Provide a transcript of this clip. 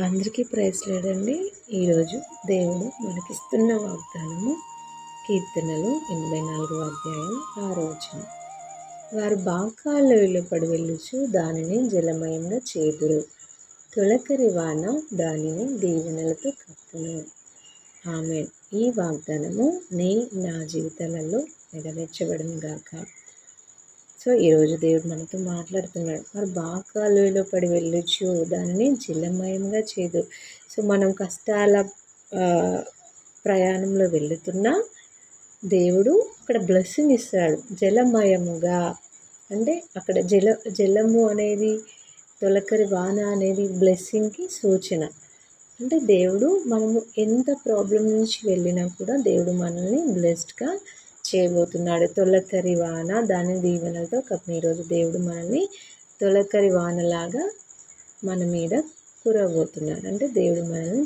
అందరికీ ప్రైజ్ లేడండి. ఈరోజు దేవుడు మనకిస్తున్న వాగ్దానము కీర్తనలు 84వ అధ్యాయం 6వ వచనం. వారు బాకాల్లో వెలుపడి వెళ్ళుచు దానిని జలమయంగా చేదురు, తొలకరి వాన దానిని దీవెనలతో కప్పును. ఆమేన్. ఈ వాగ్దానము నా జీవితాలలో నెరవేర్చబడును గాక. సో ఈరోజు దేవుడు మనతో మాట్లాడుతున్నాడు. మరి బాకాలులో పడి వెళ్ళొచ్చు దానిని జలమయంగా చేయదు. సో మనం కష్టాల ప్రయాణంలో వెళుతున్నా దేవుడు అక్కడ బ్లెస్సింగ్ ఇస్తాడు. జలమయముగా అంటే అక్కడ జలము అనేది, తొలకరి వాన అనేది బ్లెస్సింగ్కి సూచన. అంటే దేవుడు మనము ఎంత ప్రాబ్లం నుంచి వెళ్ళినా కూడా దేవుడు మనల్ని బ్లెస్డ్గా చేయబోతున్నాడు. తొలకరి వాన దాని దీవెనలతో కప్పిన. ఈరోజు దేవుడు మనల్ని తొలకరి వానలాగా మన మీద కురవబోతున్నాడు. అంటే దేవుడు మనల్ని